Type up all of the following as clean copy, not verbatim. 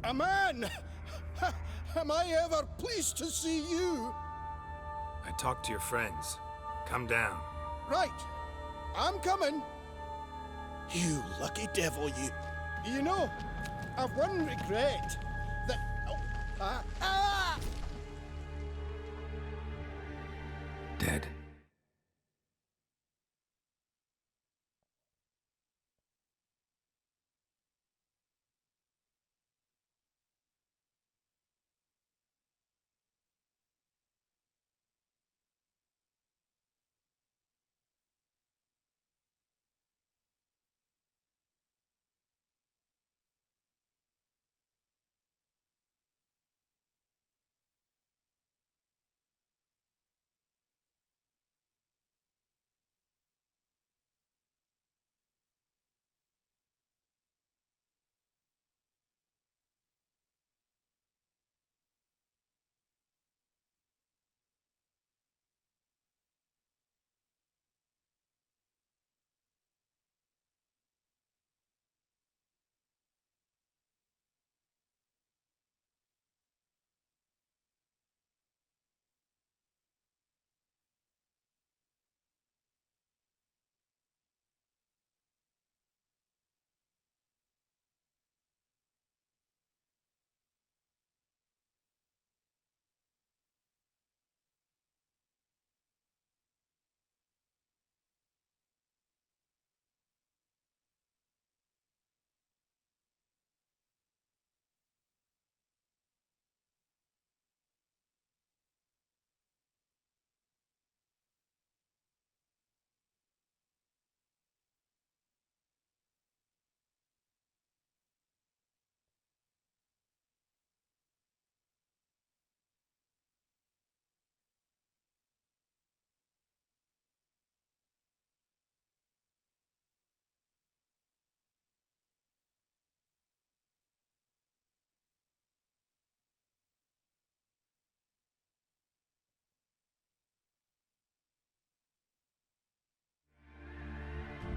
A man! Am I ever pleased to see you? I talked to your friends. Come down. Right. I'm coming. You lucky devil, you. You know, I've one regret. That... Dead.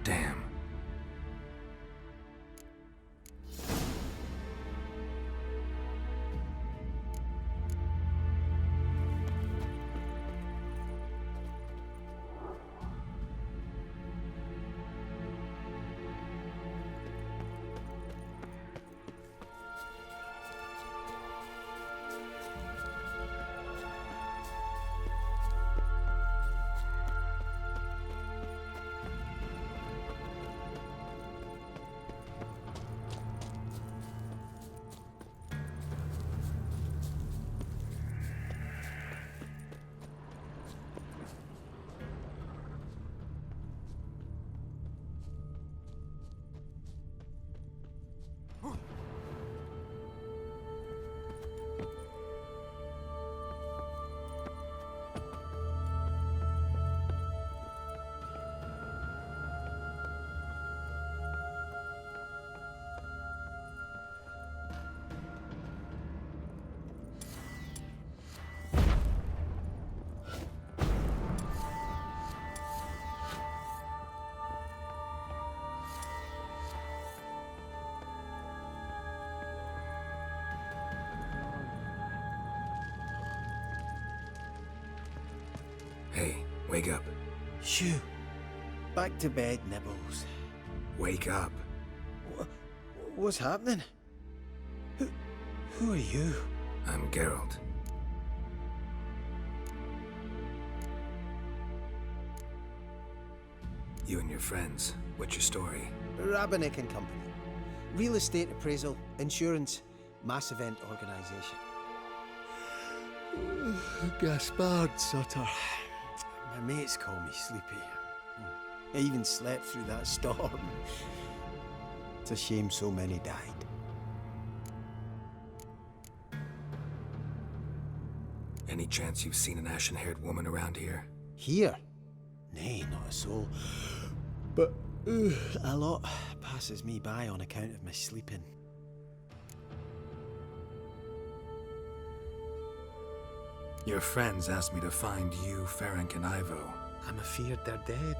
Damn. Hey, wake up. Shoo. Back to bed, Nibbles. Wake up. What's happening? Who are you? I'm Geralt. You and your friends, what's your story? Rabenik and Company. Real estate appraisal, insurance, mass event organisation. Gaspard Sutter. My mates call me Sleepy. I even slept through that storm. It's a shame so many died. Any chance you've seen an ashen-haired woman around here? Here? Nay, not a soul. But a lot passes me by on account of my sleeping. Your friends asked me to find you, Ferenc, and Ivo. I'm afeard they're dead.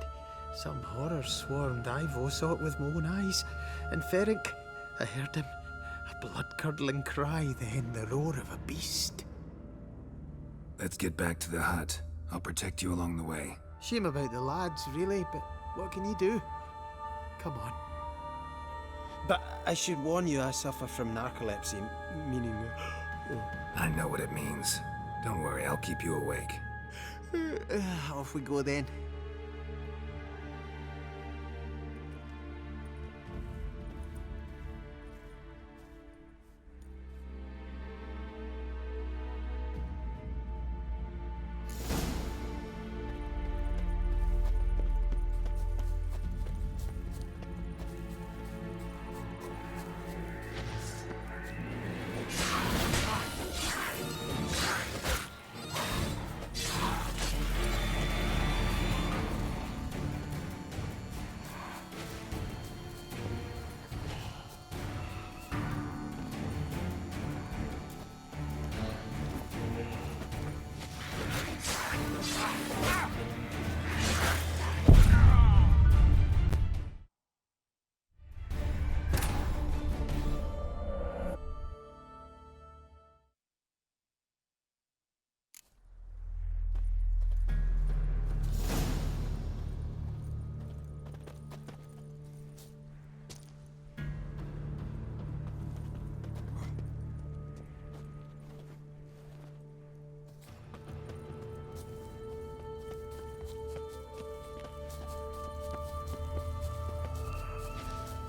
Some horror swarmed Ivo, saw it with my own eyes. And Ferenc, I heard him. A blood-curdling cry, then the roar of a beast. Let's get back to the hut. I'll protect you along the way. Shame about the lads, really, but what can you do? Come on. But I should warn you, I suffer from narcolepsy, meaning... I know what it means. Don't worry, I'll keep you awake. Off we go then.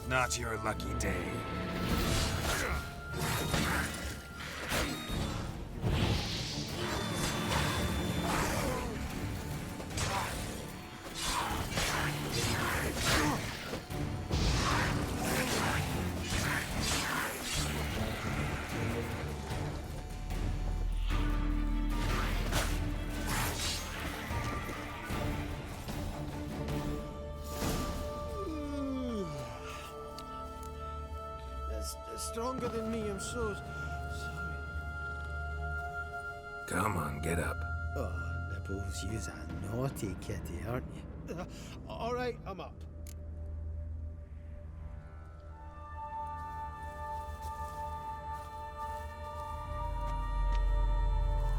Not your lucky day. That's stronger than me, I'm so sorry. Come on, get up. Oh, Nibbles, you's a naughty kitty, aren't you? All right, I'm up.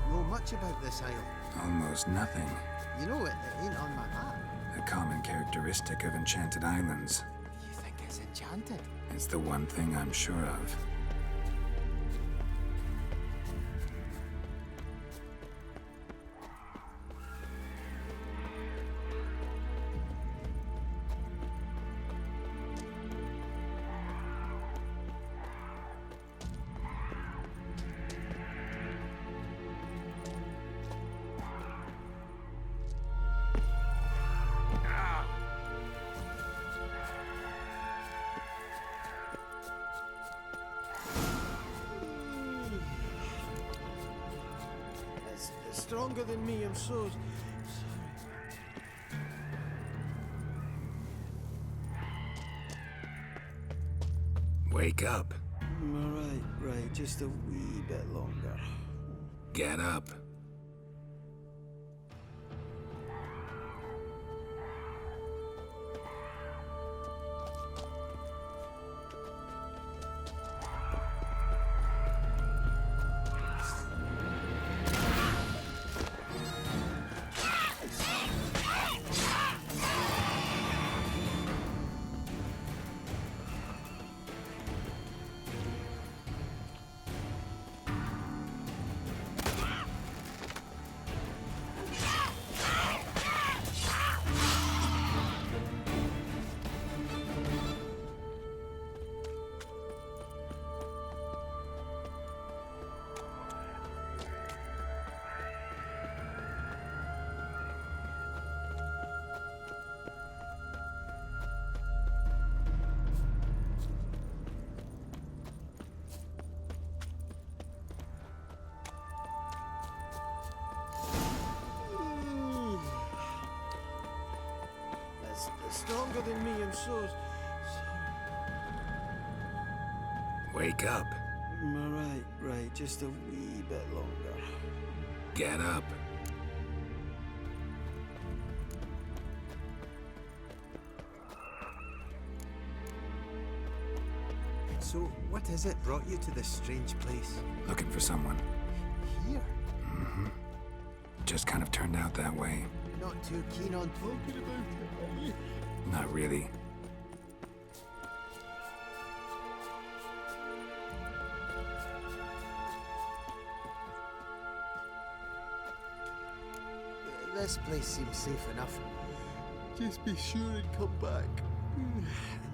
Know much about this isle? Almost nothing. You know it ain't on my map. A common characteristic of enchanted islands. You think it's enchanted? It's the one thing I'm sure of. It's stronger than me, I'm so sorry. Wake up. Right, just a wee bit longer. Get up. That's stronger than me, I'm so sorry. Wake up. Right, just a wee bit longer. Get up. So, what is it brought you to this strange place? Looking for someone. Here? Just kind of turned out that way. You're not too keen on talking about it, are you? Not really. This place seems safe enough. Just be sure and come back. And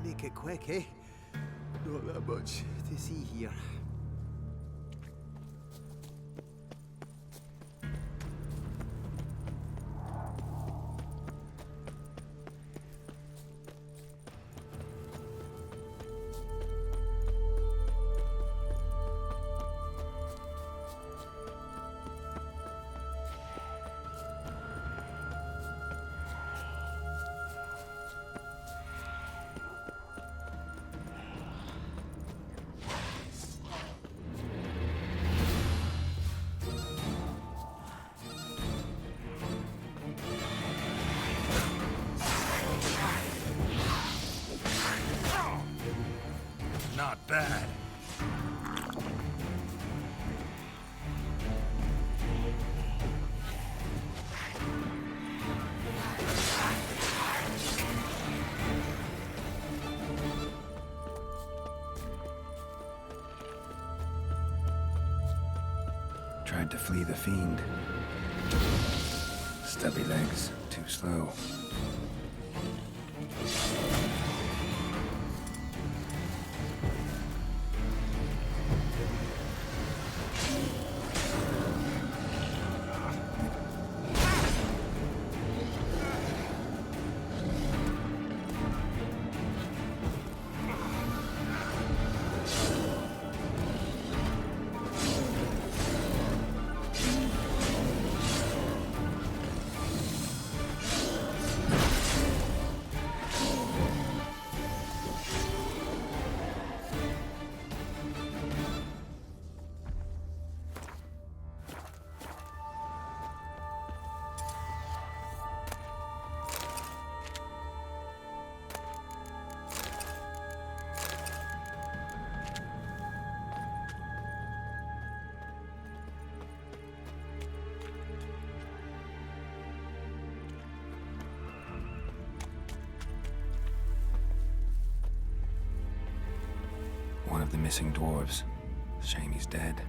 make it quick, eh? Not that much to see here. Not bad. Tried to flee the fiend. Stubby legs, too slow. One of the missing dwarves. Shame he's dead.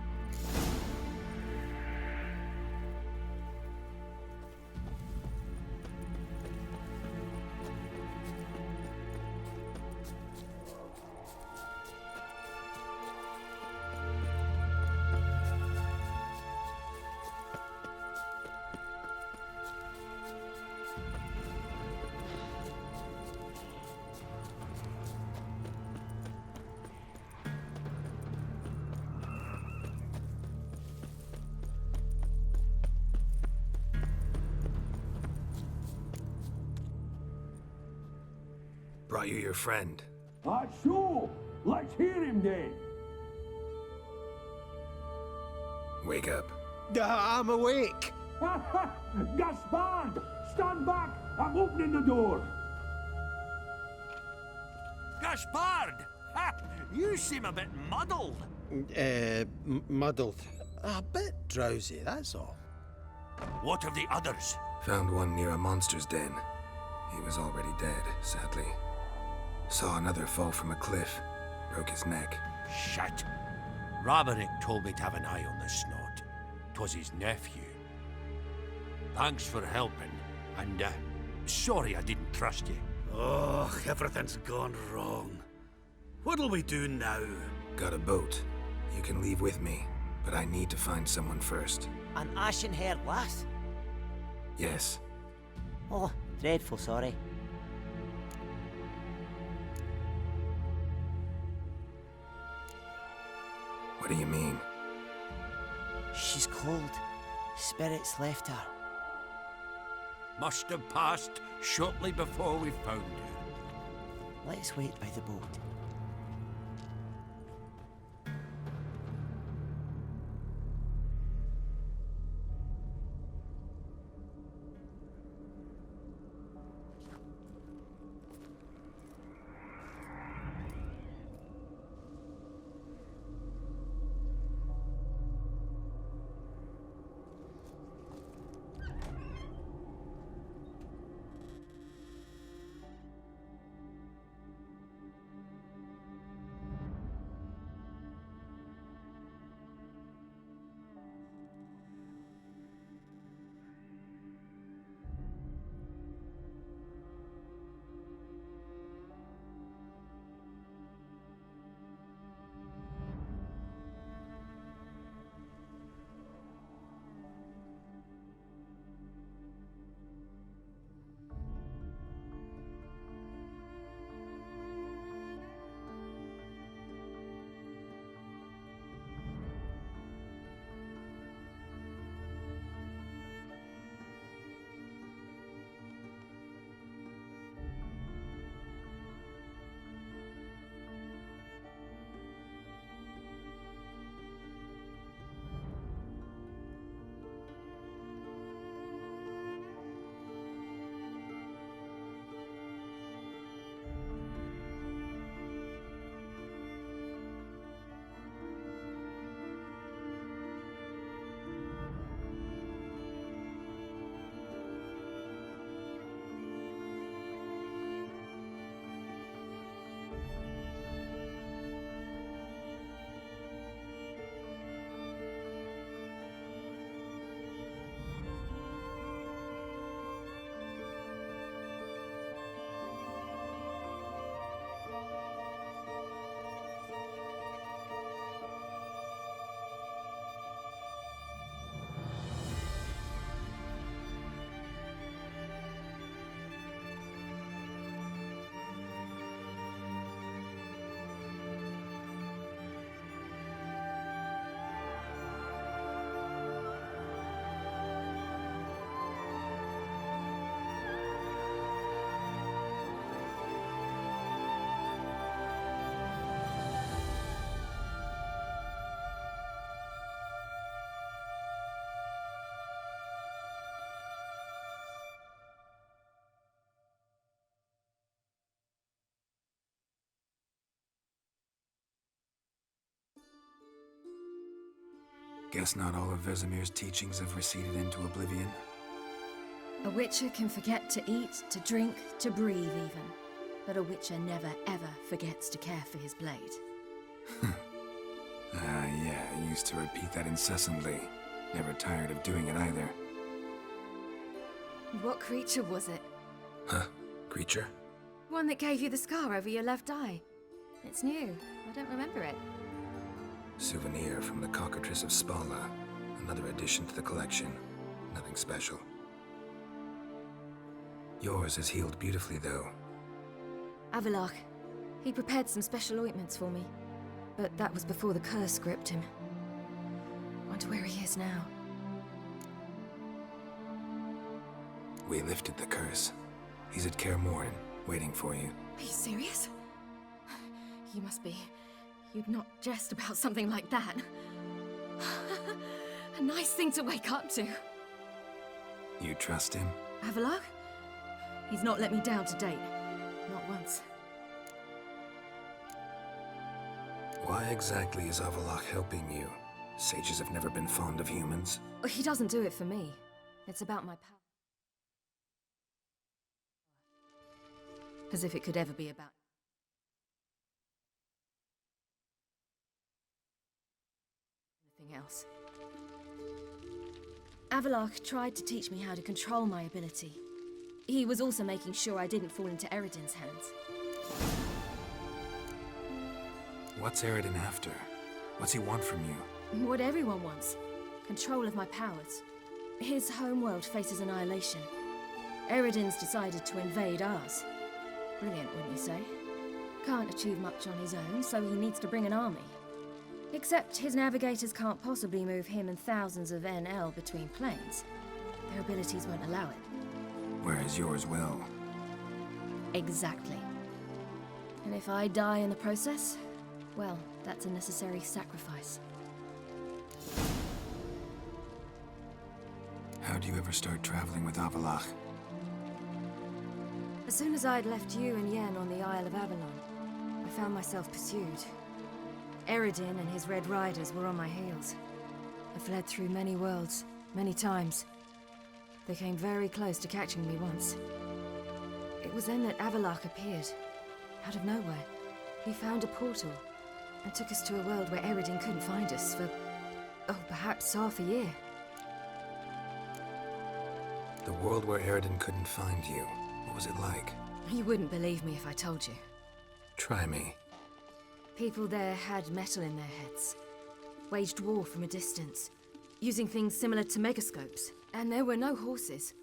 Brought you your friend. Sure. Let's hear him then. Wake up. I'm awake. Gaspard! Stand back! I'm opening the door. Gaspard! Ha! You seem a bit muddled. Muddled. A bit drowsy, that's all. What of the others? Found one near a monster's den. He was already dead, sadly. Saw another fall from a cliff. Broke his neck. Shit. Roderick told me to have an eye on the snot. 'Twas his nephew. Thanks for helping, and sorry I didn't trust you. Oh, everything's gone wrong. What'll we do now? Got a boat. You can leave with me, but I need to find someone first. An ashen-haired lass? Yes. Oh, dreadful sorry. What do you mean? She's cold. Spirits left her. Must have passed shortly before we found her. Let's wait by the boat. Guess not all of Vesemir's teachings have receded into oblivion. A Witcher can forget to eat, to drink, to breathe even. But a Witcher never ever forgets to care for his blade. Yeah, I used to repeat that incessantly. Never tired of doing it either. What creature was it? Huh? Creature? One that gave you the scar over your left eye. It's new. I don't remember it. Souvenir from the Cockatrice of Spala. Another addition to the collection. Nothing special. Yours has healed beautifully, though. Avallac'h. He prepared some special ointments for me. But that was before the curse gripped him. Wonder where he is now. We lifted the curse. He's at Kaer Morhen, waiting for you. Are you serious? You must be. You'd not jest about something like that. A nice thing to wake up to. You trust him? Avallac'h? He's not let me down to date. Not once. Why exactly is Avallac'h helping you? Sages have never been fond of humans. He doesn't do it for me. It's about my power. As if it could ever be about... anything else. Avallac'h tried to teach me how to control my ability. He was also making sure I didn't fall into Eredin's hands. What's Eredin after? What's he want from you? What everyone wants. Control of my powers. His homeworld faces annihilation. Eredin's decided to invade ours. Brilliant, wouldn't you say? Can't achieve much on his own, so he needs to bring an army. Except his navigators can't possibly move him and thousands of NL between planes. Their abilities won't allow it. Whereas yours will. Exactly. And if I die in the process, well, that's a necessary sacrifice. How'd you ever start traveling with Avallac'h? As soon as I'd left you and Yen on the Isle of Avalon, I found myself pursued. Eredin and his Red Riders were on my heels. I fled through many worlds, many times. They came very close to catching me once. It was then that Avallac'h appeared, out of nowhere. He found a portal, and took us to a world where Eredin couldn't find us for, oh, perhaps half a year. The world where Eredin couldn't find you. What was it like? You wouldn't believe me if I told you. Try me. People there had metal in their heads, waged war from a distance, using things similar to megascopes. And there were no horses.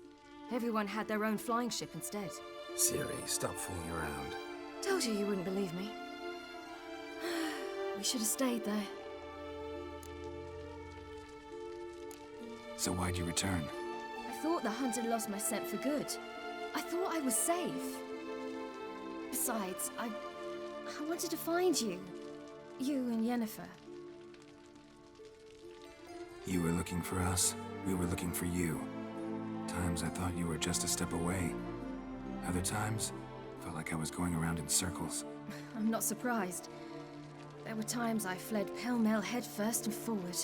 Everyone had their own flying ship instead. Ciri, stop fooling around. Told you wouldn't believe me. We should have stayed there. So why'd you return? I thought the hunt had lost my scent for good. I thought I was safe. Besides, I wanted to find you. You and Yennefer. You were looking for us, we were looking for you. Times I thought you were just a step away. Other times, felt like I was going around in circles. I'm not surprised. There were times I fled pell-mell headfirst and forward.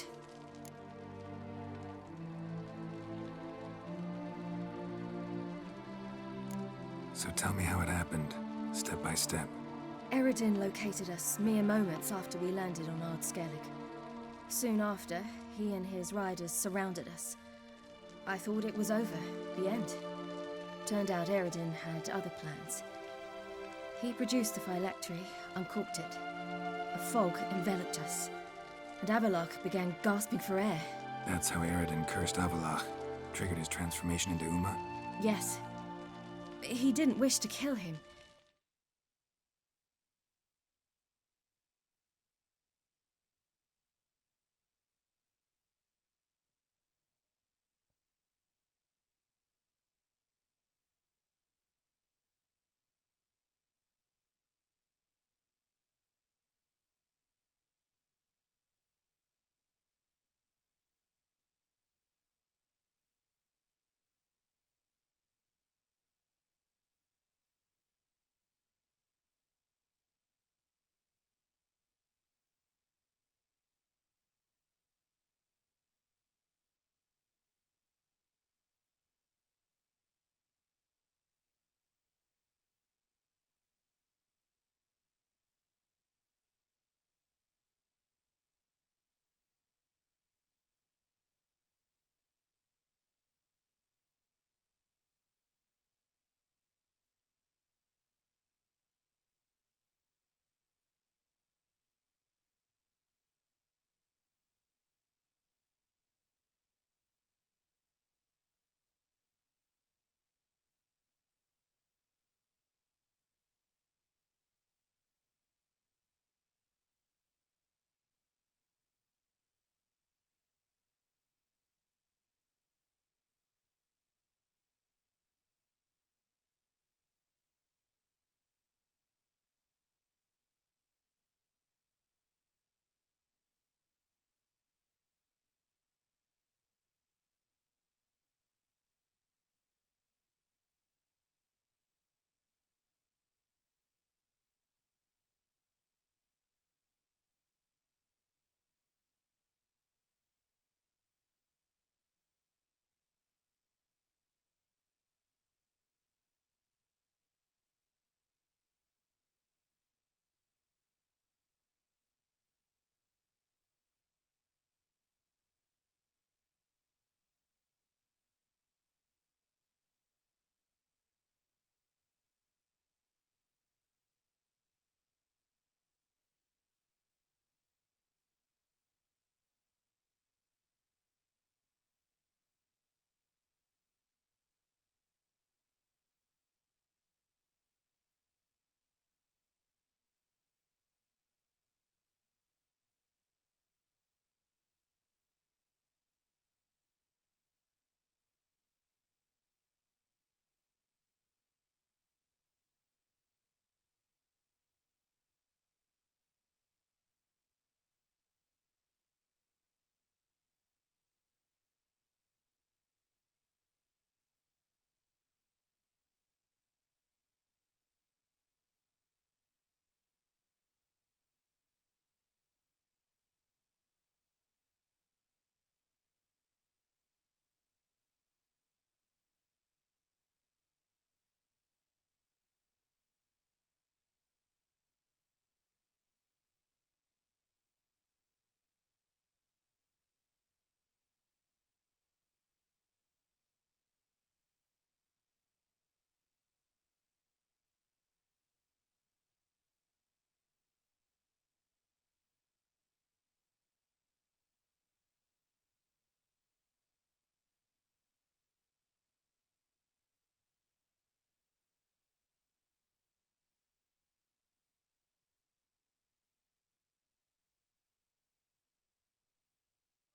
So tell me how it happened, step by step. Eredin located us mere moments after we landed on Ard Skellig. Soon after, he and his riders surrounded us. I thought it was over, the end. Turned out Eredin had other plans. He produced the phylactery, uncorked it. A fog enveloped us, and Avallac'h began gasping for air. That's how Eredin cursed Avallac'h, triggered his transformation into Uma? Yes. He didn't wish to kill him.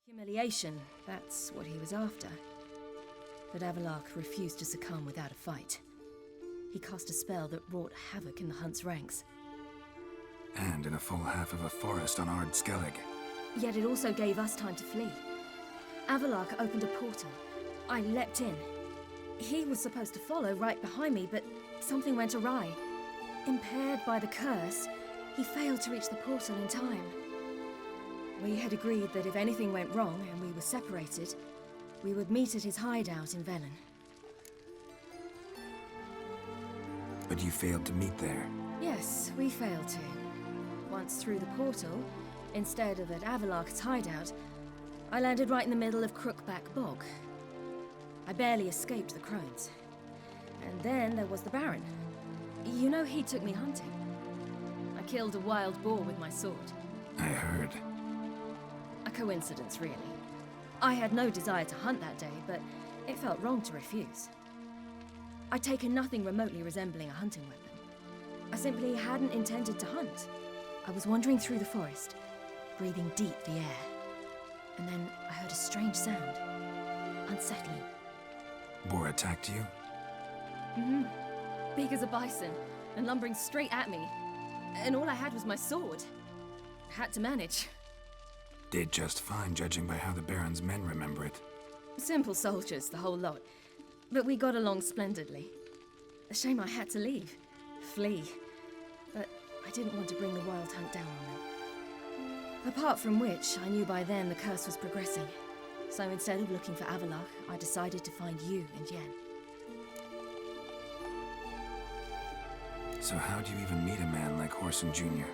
Humiliation, that's what he was after. But Avalok refused to succumb without a fight. He cast a spell that wrought havoc in the Hunt's ranks. And in a full half of a forest on Ard Skellig. Yet it also gave us time to flee. Avalok opened a portal. I leapt in. He was supposed to follow right behind me, but something went awry. Impaired by the curse, he failed to reach the portal in time. We had agreed that if anything went wrong and we were separated, we would meet at his hideout in Velen. But you failed to meet there. Yes, we failed to. Once through the portal, instead of at Avalok's hideout, I landed right in the middle of Crookback Bog. I barely escaped the crones. And then there was the Baron. You know, he took me hunting. I killed a wild boar with my sword. I heard. A coincidence, really. I had no desire to hunt that day, but it felt wrong to refuse. I'd taken nothing remotely resembling a hunting weapon. I simply hadn't intended to hunt. I was wandering through the forest, breathing deep the air. And then I heard a strange sound. Unsettling. Boar attacked you? Mm-hmm. Big as a bison, and lumbering straight at me. And all I had was my sword. Had to manage. Did just fine, judging by how the Baron's men remember it. Simple soldiers, the whole lot. But we got along splendidly. A shame I had to leave. Flee. But I didn't want to bring the Wild Hunt down on them. Apart from which, I knew by then the curse was progressing. So instead of looking for Avalok, I decided to find you and Yen. So how'd you even meet a man like Horson Jr.?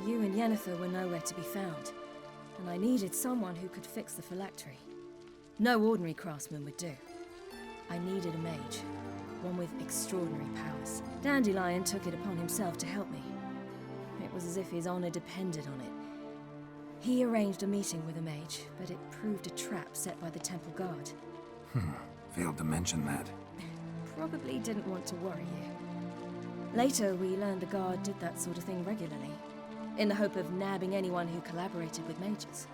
You and Yennefer were nowhere to be found, and I needed someone who could fix the phylactery. No ordinary craftsman would do. I needed a mage, one with extraordinary powers. Dandelion took it upon himself to help me. It was as if his honor depended on it. He arranged a meeting with a mage, but it proved a trap set by the temple guard. Failed to mention that. Probably didn't want to worry you. Later, we learned the guard did that sort of thing regularly, in the hope of nabbing anyone who collaborated with mages.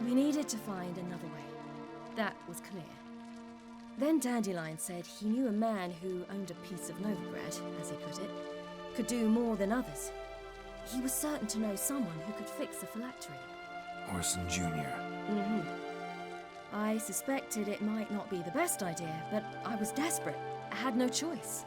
We needed to find another way. That was clear. Then Dandelion said he knew a man who owned a piece of Novigrad, as he put it, could do more than others. He was certain to know someone who could fix the phylactery. Horson Jr. Mm-hmm. I suspected it might not be the best idea, but I was desperate. I had no choice.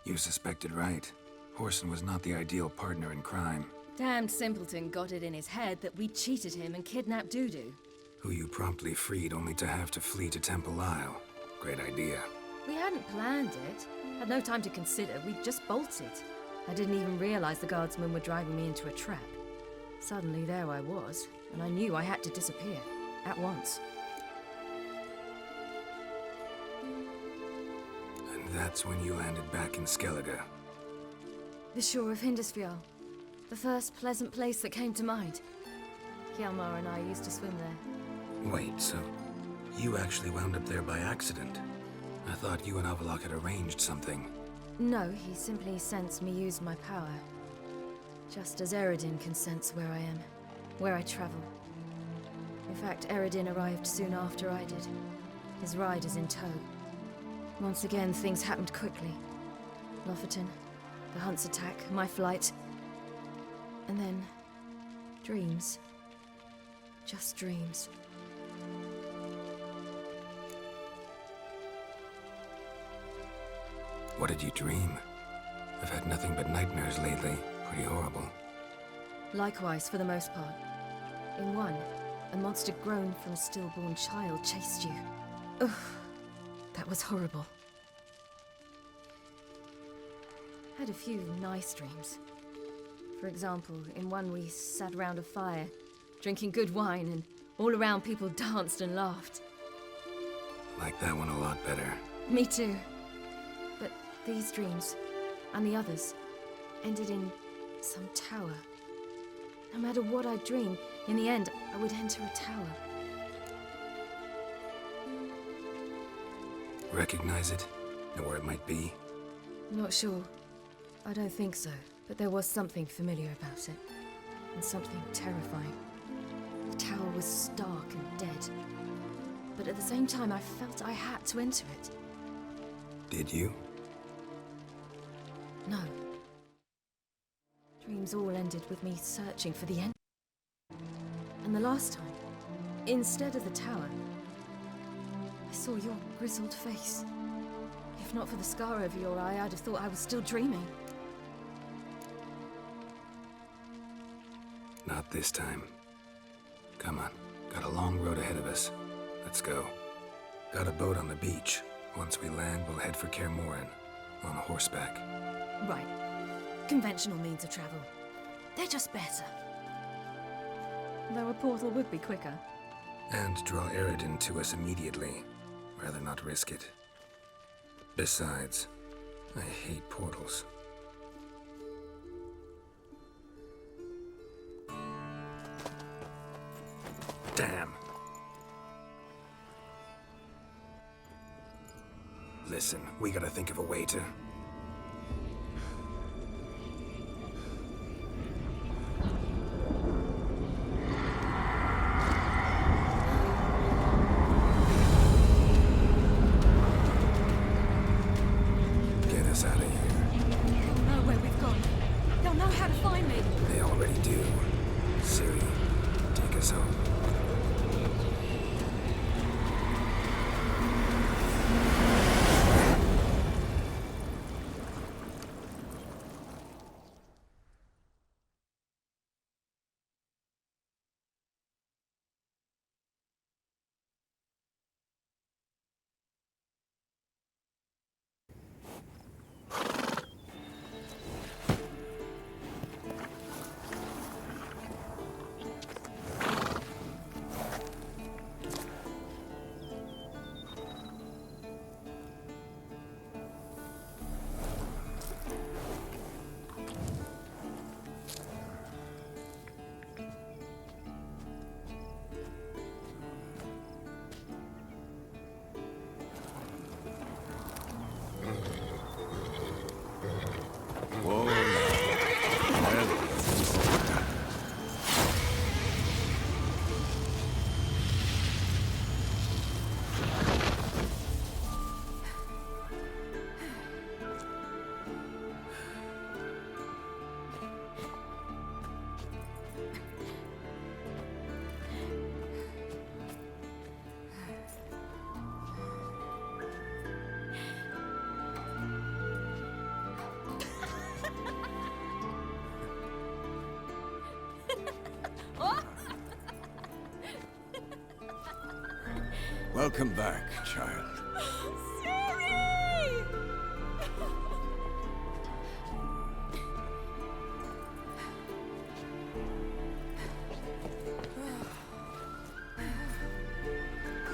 You suspected right. Horson was not the ideal partner in crime. Damned simpleton got it in his head that we'd cheated him and kidnapped Dudu. Who you promptly freed only to have to flee to Temple Isle. Great idea. We hadn't planned it. Had no time to consider. We just bolted. I didn't even realize the guardsmen were driving me into a trap. Suddenly there I was, and I knew I had to disappear. At once. And that's when you landed back in Skellige. The shore of Hindisfjall. The first pleasant place that came to mind. Hjalmar and I used to swim there. Wait, so you actually wound up there by accident? I thought you and Avalok had arranged something. No, he simply sensed me use my power. Just as Eredin can sense where I am, where I travel. In fact, Eredin arrived soon after I did. His riders in tow. Once again, things happened quickly. Lofoten, the Hunt's attack, my flight. And then, dreams. Just dreams. What did you dream? I've had nothing but nightmares lately. Pretty horrible. Likewise, for the most part. In one, a monster grown from a stillborn child chased you. Ugh, that was horrible. Had a few nice dreams. For example, in one we sat around a fire, drinking good wine, and all around people danced and laughed. Like that one a lot better. Me too. But these dreams, and the others, ended in some tower. No matter what I dream, in the end, I would enter a tower. Recognize it? Know where it might be? Not sure. I don't think so, But there was something familiar about it, and something terrifying. The tower was stark and dead, but at the same time I felt I had to enter it. Did you? No. Dreams all ended with me searching for the end. And the last time, instead of the tower, I saw your grizzled face. If not for the scar over your eye, I'd have thought I was still dreaming. Not this time. Come on. Got a long road ahead of us. Let's go. Got a boat on the beach. Once we land, we'll head for Kaer Morhen. On horseback. Right. Conventional means of travel. They're just better. Though a portal would be quicker. And draw Eredin to us immediately. Rather not risk it. Besides, I hate portals. Damn. Listen, we gotta think of a way to... get us out of here. They'll know where we've gone. They'll know how to find me. They already do. Ciri, take us home. Welcome back, child.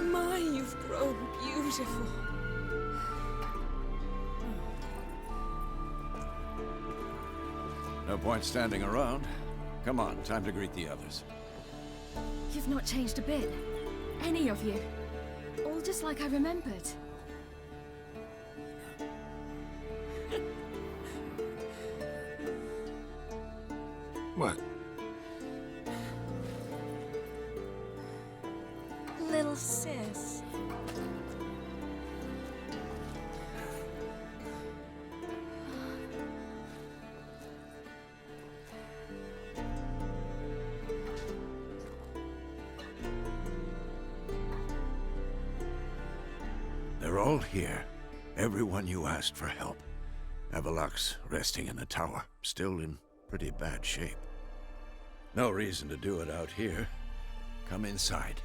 My, you've grown beautiful. No point standing around. Come on, time to greet the others. You've not changed a bit. Any of you. All just like I remembered. What? Little sis. They're all here. Everyone you asked for help. Avallac'h's resting in the tower, still in pretty bad shape. No reason to do it out here. Come inside.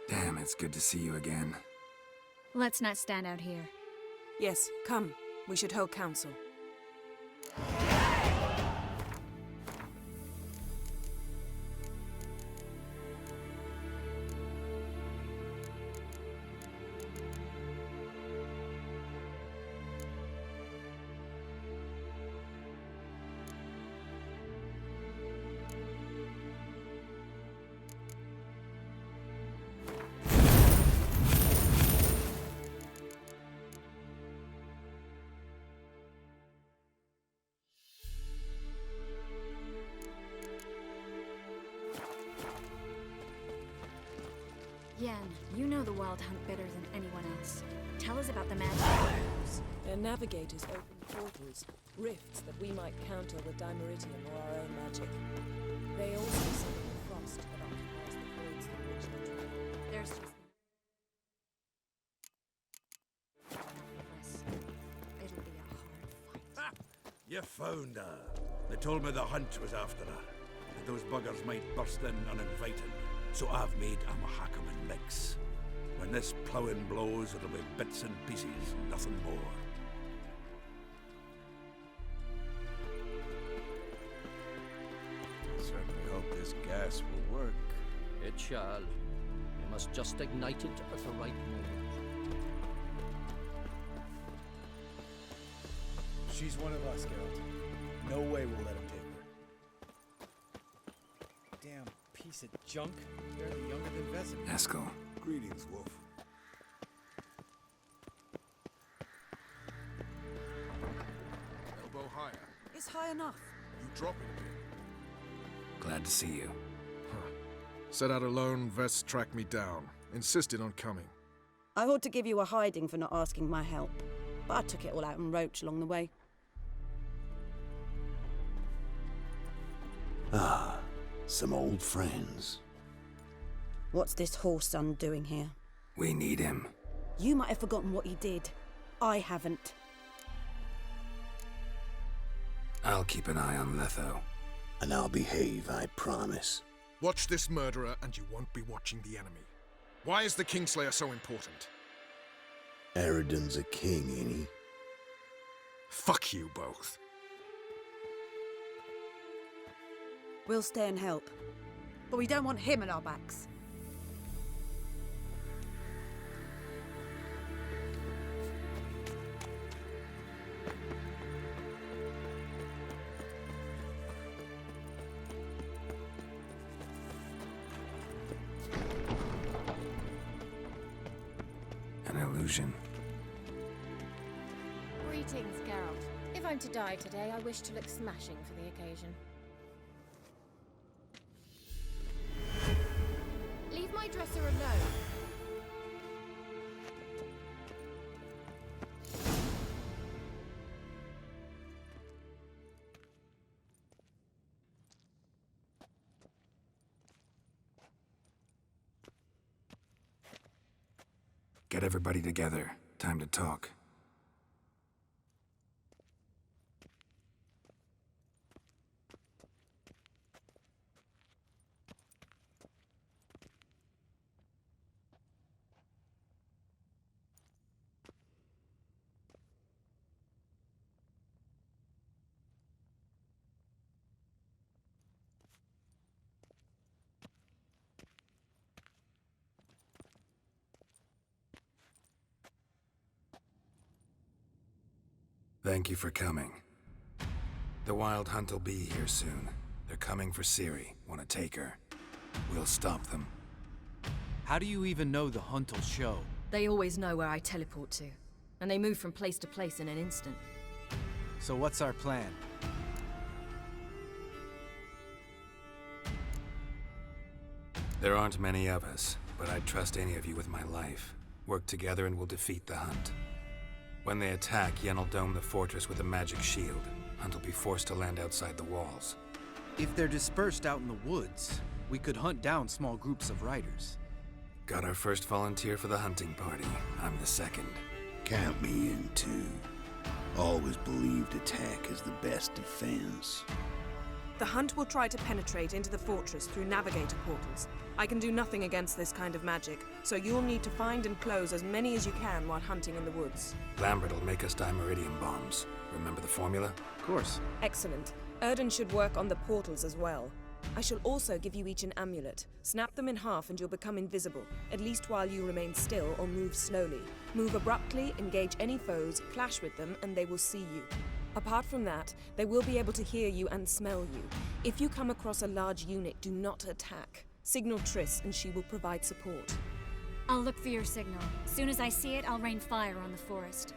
Damn, it's good to see you again. Let's not stand out here. Yes, come. We should hold council. Yen, you know the Wild Hunt better than anyone else. Tell us about the magic. Their navigators opened portals, rifts that we might counter with Dimeritium or our own magic. They also summon the frost that occupies the voids through which they travel. There's just enough of us. It'll be a hard fight. You found her. They told me the hunt was after her. That those buggers might burst in uninvited. So I've made a Mahakaman mix. When this ploughing blows, it'll be bits and pieces, nothing more. Certainly hope this gas will work. It shall. We must just ignite it at the right moment. She's one of us, Geralt. No way we'll let him take her. Damn piece of junk. Barely younger than Vesemir. Eskel. Greetings, Wolf. Elbow higher. It's high enough. You drop it a bit. Glad to see you. Set out alone, Vess tracked me down. Insisted on coming. I ought to give you a hiding for not asking my help, but I took it all out in Roach along the way. Ah, some old friends. What's this horse son doing here? We need him. You might have forgotten what he did. I haven't. I'll keep an eye on Letho. And I'll behave, I promise. Watch this murderer and you won't be watching the enemy. Why is the Kingslayer so important? Eridan's a king, ain't he? Fuck you both. We'll stay and help. But we don't want him at our backs. An illusion. Greetings, Geralt. If I'm to die today, I wish to look smashing for the occasion. Leave my dresser alone. Get everybody together. Time to talk. Thank you for coming. The Wild Hunt will be here soon. They're coming for Ciri. Want to take her? We'll stop them. How do you even know the Hunt'll show? They always know where I teleport to, and they move from place to place in an instant. So what's our plan? There aren't many of us, but I'd trust any of you with my life. Work together and we'll defeat the Hunt. When they attack, Yen'll dome the fortress with a magic shield. Hunt'll be forced to land outside the walls. If they're dispersed out in the woods, we could hunt down small groups of riders. Got our first volunteer for the hunting party. I'm the second. Count me in too. Always believed attack is the best defense. The Hunt will try to penetrate into the fortress through navigator portals. I can do nothing against this kind of magic, so you'll need to find and close as many as you can while hunting in the woods. Lambert will make us Dimeritium bombs. Remember the formula? Of course. Excellent. Erden should work on the portals as well. I shall also give you each an amulet. Snap them in half and you'll become invisible, at least while you remain still or move slowly. Move abruptly, engage any foes, clash with them, and they will see you. Apart from that, they will be able to hear you and smell you. If you come across a large unit, do not attack. Signal Triss and she will provide support. I'll look for your signal. Soon as I see it, I'll rain fire on the forest.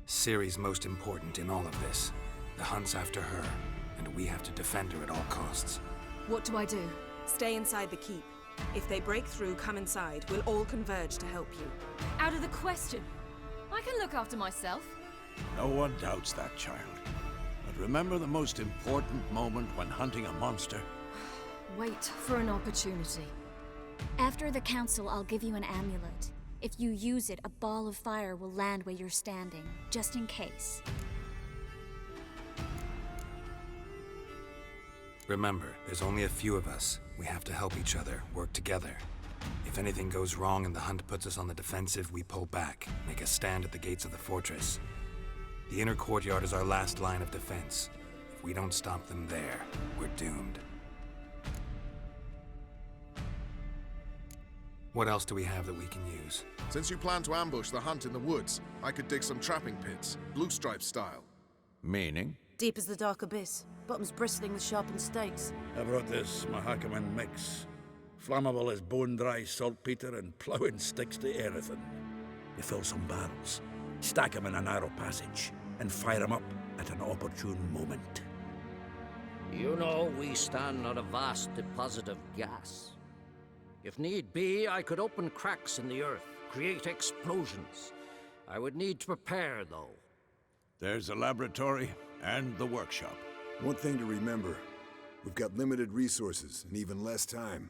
Ciri's most important in all of this. The Hunt's after her, and we have to defend her at all costs. What do I do? Stay inside the keep. If they break through, come inside. We'll all converge to help you. Out of the question. I can look after myself. No one doubts that, child. But remember the most important moment when hunting a monster? Wait for an opportunity. After the council, I'll give you an amulet. If you use it, a ball of fire will land where you're standing, just in case. Remember, there's only a few of us. We have to help each other, work together. If anything goes wrong and the hunt puts us on the defensive, we pull back, make a stand at the gates of the fortress. The inner courtyard is our last line of defense. If we don't stop them there, we're doomed. What else do we have that we can use? Since you plan to ambush the hunt in the woods, I could dig some trapping pits, blue stripe style. Meaning? Deep as the dark abyss, bottoms bristling with sharpened stakes. I brought this Mahakaman mix. Flammable as bone-dry saltpeter and ploughing sticks to everything. You fill some barrels, stack them in a narrow passage, and fire them up at an opportune moment. You know, we stand on a vast deposit of gas. If need be, I could open cracks in the earth, create explosions. I would need to prepare, though. There's a laboratory and the workshop. One thing to remember, we've got limited resources and even less time.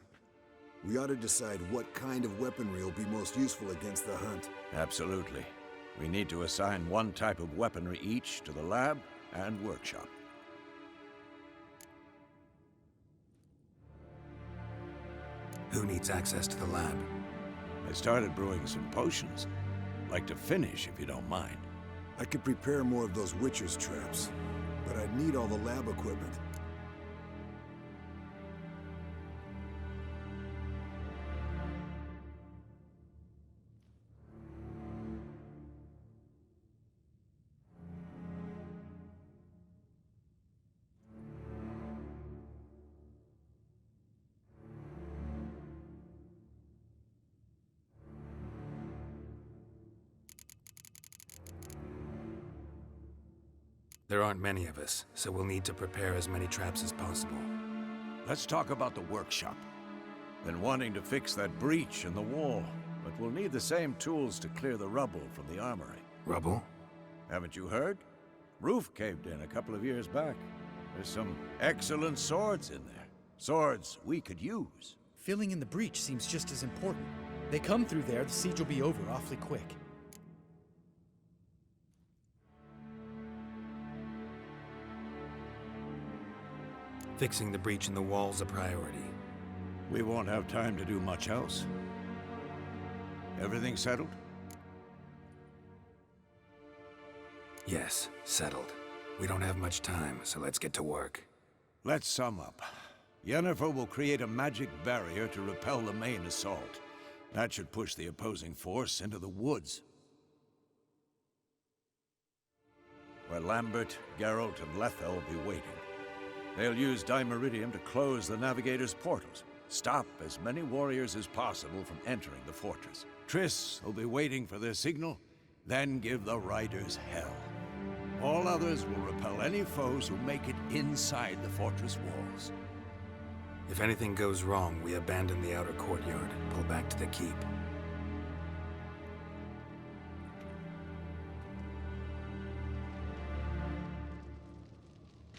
We ought to decide what kind of weaponry will be most useful against the hunt. Absolutely. We need to assign one type of weaponry each to the lab and workshop. Who needs access to the lab? I started brewing some potions. Like to finish, if you don't mind. I could prepare more of those Witcher's traps, but I'd need all the lab equipment. There aren't many of us, so we'll need to prepare as many traps as possible. Let's talk about the workshop. Been wanting to fix that breach in the wall, but we'll need the same tools to clear the rubble from the armory. Rubble? Haven't you heard? Roof caved in a couple of years back. There's some excellent swords in there. Swords we could use. Filling in the breach seems just as important. They come through there, the siege will be over awfully quick. Fixing the breach in the wall's a priority. We won't have time to do much else. Everything settled? Yes, settled. We don't have much time, so let's get to work. Let's sum up. Yennefer will create a magic barrier to repel the main assault. That should push the opposing force into the woods. Where Lambert, Geralt, and Letha will be waiting. They'll use Dimeridium to close the Navigator's portals. Stop as many warriors as possible from entering the fortress. Triss will be waiting for their signal, then give the riders hell. All others will repel any foes who make it inside the fortress walls. If anything goes wrong, we abandon the outer courtyard, pull back to the keep.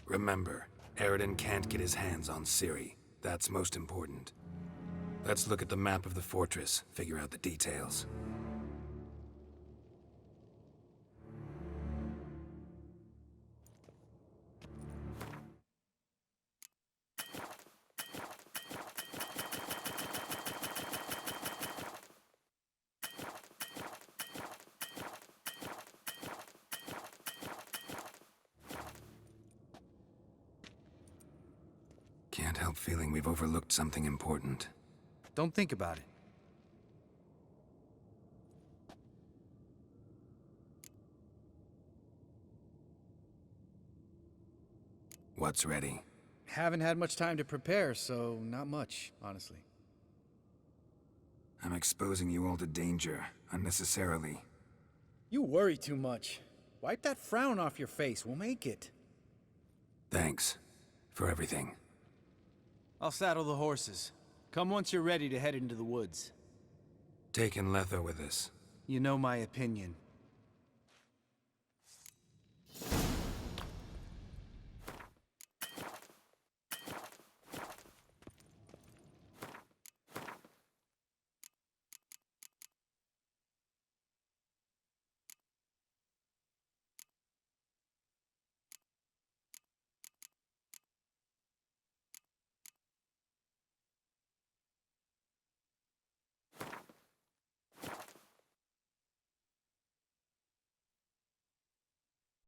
Remember, Eredin can't get his hands on Ciri. That's most important. Let's look at the map of the fortress, figure out the details. Can't help feeling we've overlooked something important. Don't think about it. What's ready? Haven't had much time to prepare, so not much, honestly. I'm exposing you all to danger, unnecessarily. You worry too much. Wipe that frown off your face, we'll make it. Thanks. For everything. I'll saddle the horses. Come once you're ready to head into the woods. Taking Letho with us. You know my opinion.